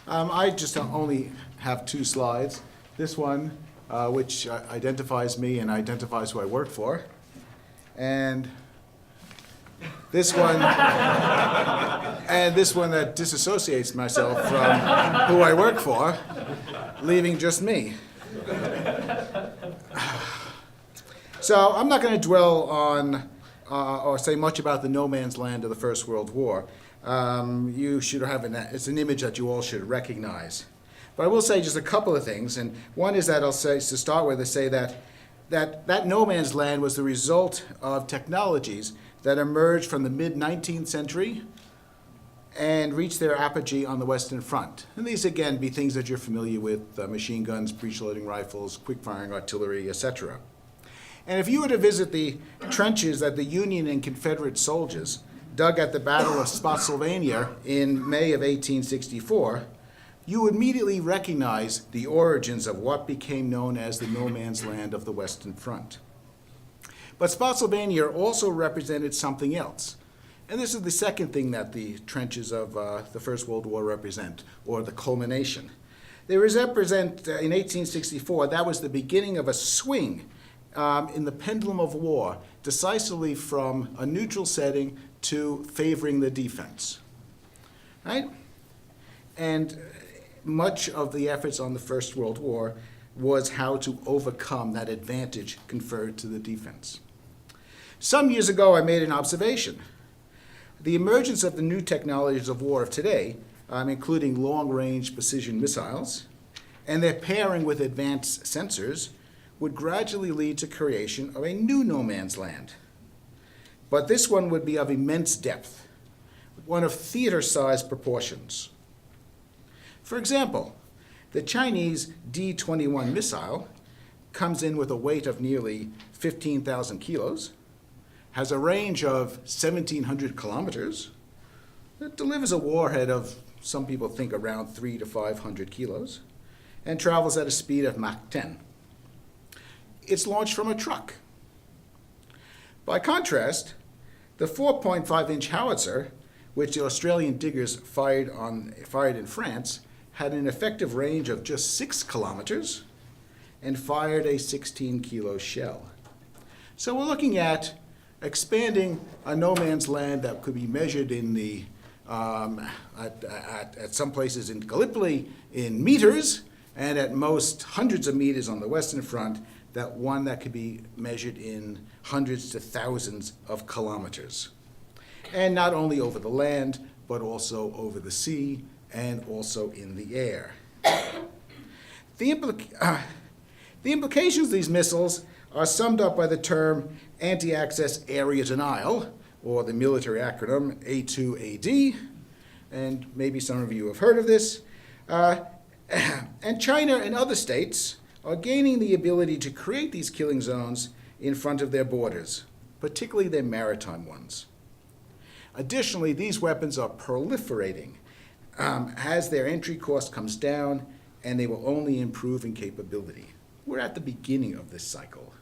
I just only have 2 slides. This one, which identifies me and identifies who I work for, and this one, and this one that disassociates myself from who I work for, leaving just me. So I'm not going to dwell on or say much about the no man's land of the First World War. You should have it's an image that you all should recognize. But I will say just a couple of things, and one is that I'll say, to start with, that no man's land was the result of technologies that emerged from the mid-19th century and reached their apogee on the Western Front. And these, again, be things that you're familiar with, machine guns, breech-loading rifles, quick-firing artillery, etc. And if you were to visit the trenches that the Union and Confederate soldiers dug at the Battle of Spotsylvania in May of 1864, you would immediately recognize the origins of what became known as the no man's land of the Western Front. But Spotsylvania also represented something else. And this is the second thing that the trenches of the First World War represent, or the culmination. They represent, in 1864, that was the beginning of a swing in the pendulum of war, decisively from a neutral setting to favoring the defense. Right? And much of the efforts on the First World War was how to overcome that advantage conferred to the defense. Some years ago, I made an observation. The emergence of the new technologies of war of today, including long-range precision missiles, and their pairing with advanced sensors, would gradually lead to creation of a new no man's land. But this one would be of immense depth, one of theater-sized proportions. For example, the Chinese D-21 missile comes in with a weight of nearly 15,000 kilos, has a range of 1,700 kilometers. It delivers a warhead of, some people think, around 300 to 500 kilos, and travels at a speed of Mach 10. It's launched from a truck. By contrast, the 4.5-inch howitzer, which the Australian diggers fired in France, had an effective range of just 6 kilometers and fired a 16-kilo shell. So we're looking at expanding a no man's land that could be measured in the at some places in Gallipoli in meters, and at most hundreds of meters on the Western Front, that could be measured in hundreds to thousands of kilometers. And not only over the land, but also over the sea and also in the air. The implications of these missiles are summed up by the term anti-access area denial, or the military acronym A2AD, and maybe some of you have heard of this. And China and other states are gaining the ability to create these killing zones in front of their borders, particularly their maritime ones. Additionally, these weapons are proliferating as their entry cost comes down, and they will only improve in capability. We're at the beginning of this cycle.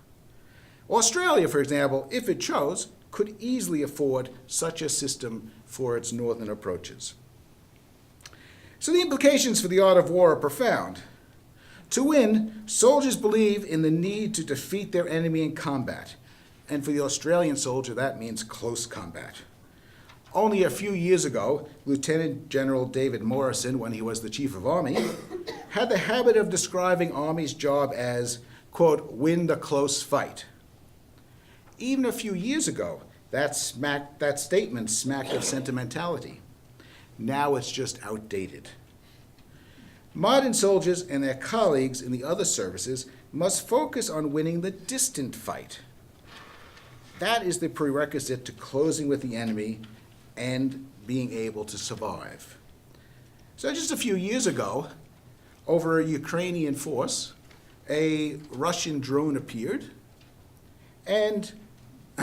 Australia, for example, if it chose, could easily afford such a system for its northern approaches. So the implications for the art of war are profound. To win, soldiers believe in the need to defeat their enemy in combat. And for the Australian soldier, that means close combat. Only a few years ago, Lieutenant General David Morrison, when he was the Chief of Army, had the habit of describing Army's job as, quote, win the close fight. Even a few years ago, that statement smacked of sentimentality. Now it's just outdated. Modern soldiers and their colleagues in the other services must focus on winning the distant fight. That is the prerequisite to closing with the enemy and being able to survive. So just a few years ago, over a Ukrainian force, a Russian drone appeared, and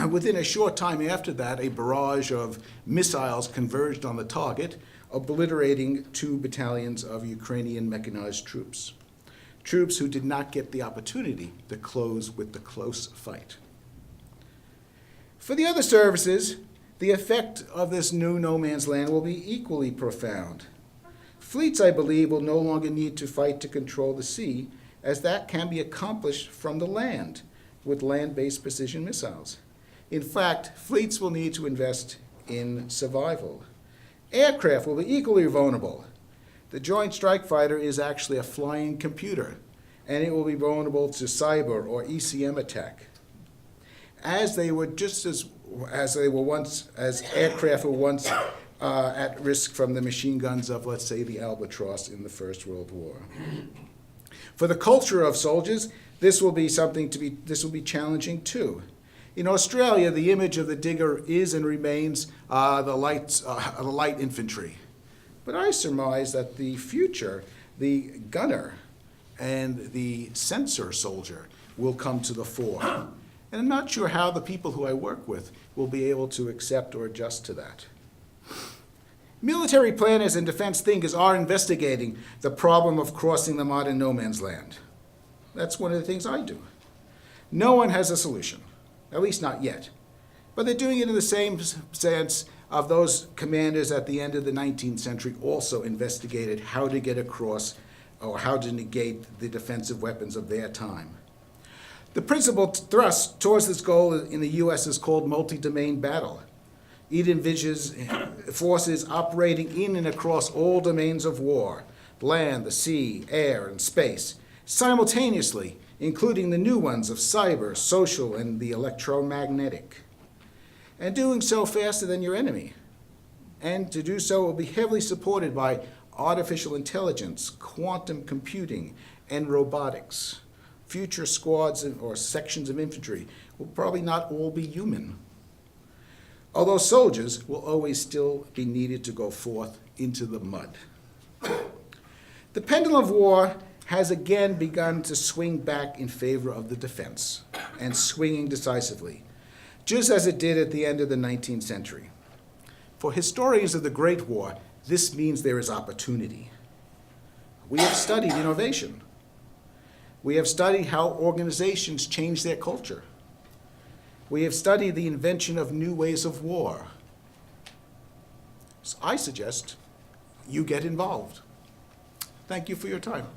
within a short time after that, a barrage of missiles converged on the target, obliterating 2 battalions of Ukrainian mechanized troops who did not get the opportunity to close with the close fight. For the other services, the effect of this new no man's land will be equally profound. Fleets, I believe, will no longer need to fight to control the sea, as that can be accomplished from the land with land-based precision missiles. In fact, fleets will need to invest in survival. Aircraft will be equally vulnerable. The Joint Strike Fighter is actually a flying computer, and it will be vulnerable to cyber or ECM attack. As aircraft were once at risk from the machine guns of, let's say, the Albatross in the First World War. For the culture of soldiers, this will be challenging too. In Australia, the image of the digger is and remains the light infantry. But I surmise that the future, the gunner and the sensor soldier will come to the fore. And I'm not sure how the people who I work with will be able to accept or adjust to that. Military planners and defense thinkers are investigating the problem of crossing the modern no man's land. That's one of the things I do. No one has a solution, at least not yet. But they're doing it in the same sense of those commanders at the end of the 19th century also investigated how to get across or how to negate the defensive weapons of their time. The principal thrust towards this goal in the U.S. is called multi-domain battle. It envisages forces operating in and across all domains of war, land, the sea, air, and space, simultaneously, including the new ones of cyber, social, and the electromagnetic. And doing so faster than your enemy. And to do so will be heavily supported by artificial intelligence, quantum computing, and robotics. Future squads or sections of infantry will probably not all be human. Although soldiers will always still be needed to go forth into the mud. The pendulum of war has again begun to swing back in favor of the defense, and swinging decisively, just as it did at the end of the 19th century. For historians of the Great War, this means there is opportunity. We have studied innovation. We have studied how organizations change their culture. We have studied the invention of new ways of war. So I suggest you get involved. Thank you for your time.